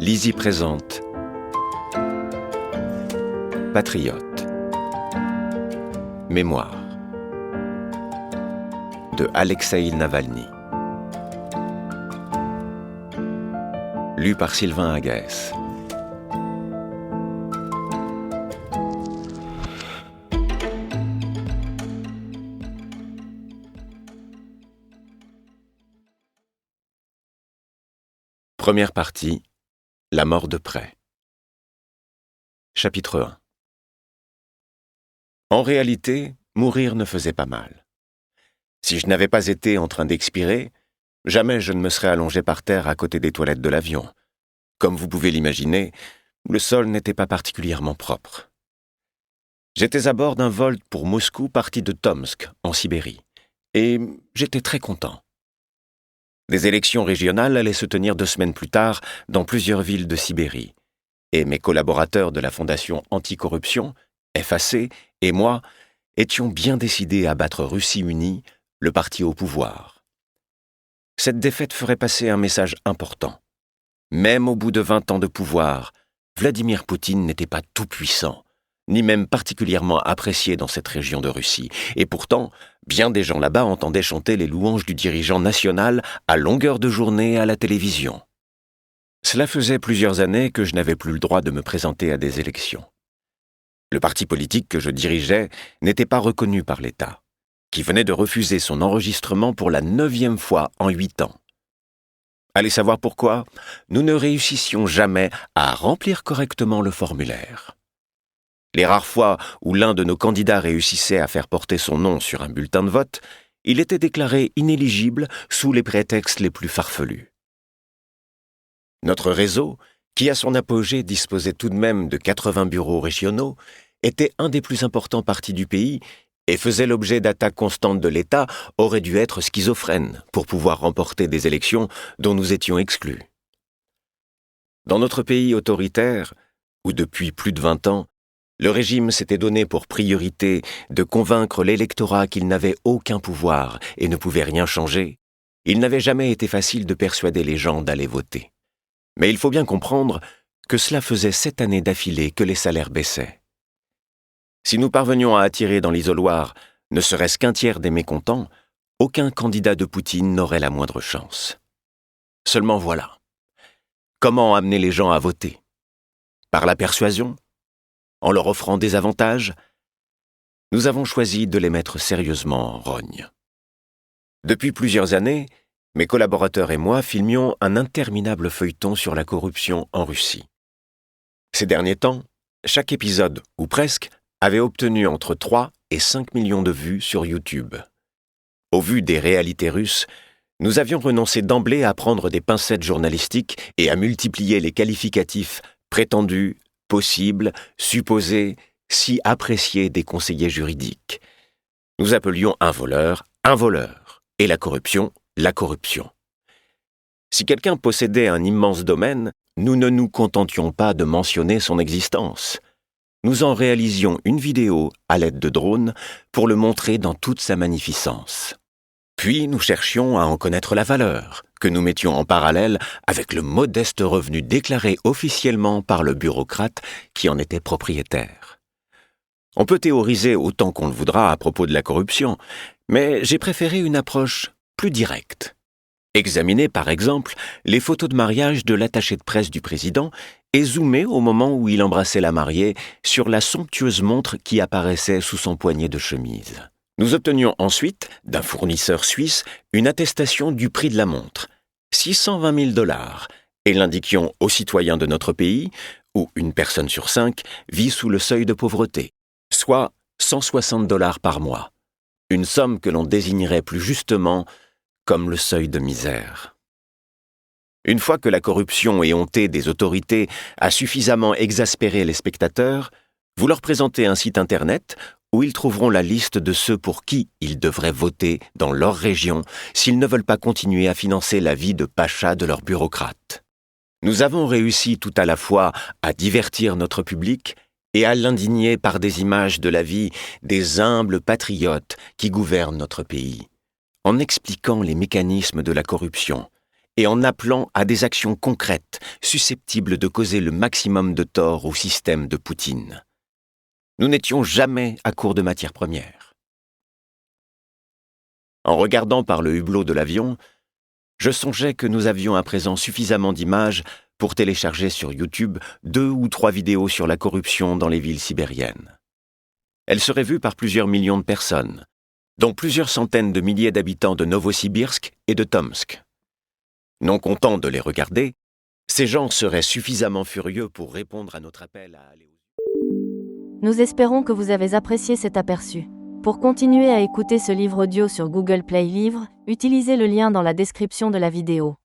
Lizzie présente Patriote. Mémoire de Alexeï Navalny. Lu par Sylvain Agaès. Première partie, la mort de près. Chapitre 1. En réalité, mourir ne faisait pas mal. Si je n'avais pas été en train d'expirer, jamais je ne me serais allongé par terre à côté des toilettes de l'avion. Comme vous pouvez l'imaginer, le sol n'était pas particulièrement propre. J'étais à bord d'un vol pour Moscou parti de Tomsk, en Sibérie, et j'étais très content. Des élections régionales allaient se tenir 2 semaines plus tard dans plusieurs villes de Sibérie, et mes collaborateurs de la Fondation Anticorruption, FAC, et moi étions bien décidés à battre Russie Unie, le parti au pouvoir. Cette défaite ferait passer un message important. Même au bout de 20 ans de pouvoir, Vladimir Poutine n'était pas tout-puissant, ni même particulièrement apprécié dans cette région de Russie. Et pourtant, bien des gens là-bas entendaient chanter les louanges du dirigeant national à longueur de journée à la télévision. Cela faisait plusieurs années que je n'avais plus le droit de me présenter à des élections. Le parti politique que je dirigeais n'était pas reconnu par l'État, qui venait de refuser son enregistrement pour la 9e fois en 8 ans. Allez savoir pourquoi, nous ne réussissions jamais à remplir correctement le formulaire. Les rares fois où l'un de nos candidats réussissait à faire porter son nom sur un bulletin de vote, il était déclaré inéligible sous les prétextes les plus farfelus. Notre réseau, qui à son apogée disposait tout de même de 80 bureaux régionaux, était un des plus importants partis du pays et faisait l'objet d'attaques constantes de l'État, aurait dû être schizophrène pour pouvoir remporter des élections dont nous étions exclus. Dans notre pays autoritaire, où depuis plus de 20 ans, le régime s'était donné pour priorité de convaincre l'électorat qu'il n'avait aucun pouvoir et ne pouvait rien changer, il n'avait jamais été facile de persuader les gens d'aller voter. Mais il faut bien comprendre que cela faisait 7 années d'affilée que les salaires baissaient. Si nous parvenions à attirer dans l'isoloir ne serait-ce qu'un tiers des mécontents, aucun candidat de Poutine n'aurait la moindre chance. Seulement voilà. Comment amener les gens à voter ? Par la persuasion ? En leur offrant des avantages ? Nous avons choisi de les mettre sérieusement en rogne. Depuis plusieurs années, mes collaborateurs et moi filmions un interminable feuilleton sur la corruption en Russie. Ces derniers temps, chaque épisode, ou presque, avait obtenu entre 3 et 5 millions de vues sur YouTube. Au vu des réalités russes, nous avions renoncé d'emblée à prendre des pincettes journalistiques et à multiplier les qualificatifs prétendus, possibles, supposés, si appréciés des conseillers juridiques. Nous appelions un voleur, et la corruption. Si quelqu'un possédait un immense domaine, nous ne nous contentions pas de mentionner son existence. Nous en réalisions une vidéo à l'aide de drones pour le montrer dans toute sa magnificence. Puis nous cherchions à en connaître la valeur, que nous mettions en parallèle avec le modeste revenu déclaré officiellement par le bureaucrate qui en était propriétaire. On peut théoriser autant qu'on le voudra à propos de la corruption, mais j'ai préféré une approche plus directe. Examiner par exemple les photos de mariage de l'attaché de presse du président et zoomer au moment où il embrassait la mariée sur la somptueuse montre qui apparaissait sous son poignet de chemise. Nous obtenions ensuite, d'un fournisseur suisse, une attestation du prix de la montre, 620 000 $, et l'indiquions aux citoyens de notre pays, où une personne sur 5 vit sous le seuil de pauvreté, soit 160 $ par mois, une somme que l'on désignerait plus justement comme le seuil de misère. Une fois que la corruption éhontée des autorités a suffisamment exaspéré les spectateurs, vous leur présentez un site internet où ils trouveront la liste de ceux pour qui ils devraient voter dans leur région s'ils ne veulent pas continuer à financer la vie de pacha de leurs bureaucrates. Nous avons réussi tout à la fois à divertir notre public et à l'indigner par des images de la vie des humbles patriotes qui gouvernent notre pays, en expliquant les mécanismes de la corruption et en appelant à des actions concrètes susceptibles de causer le maximum de tort au système de Poutine. Nous n'étions jamais à court de matières premières. En regardant par le hublot de l'avion, je songeais que nous avions à présent suffisamment d'images pour télécharger sur YouTube 2 ou 3 vidéos sur la corruption dans les villes sibériennes. Elles seraient vues par plusieurs millions de personnes, dont plusieurs centaines de milliers d'habitants de Novosibirsk et de Tomsk. Non contents de les regarder, ces gens seraient suffisamment furieux pour répondre à notre appel à aller au... Nous espérons que vous avez apprécié cet aperçu. Pour continuer à écouter ce livre audio sur Google Play Livres, utilisez le lien dans la description de la vidéo.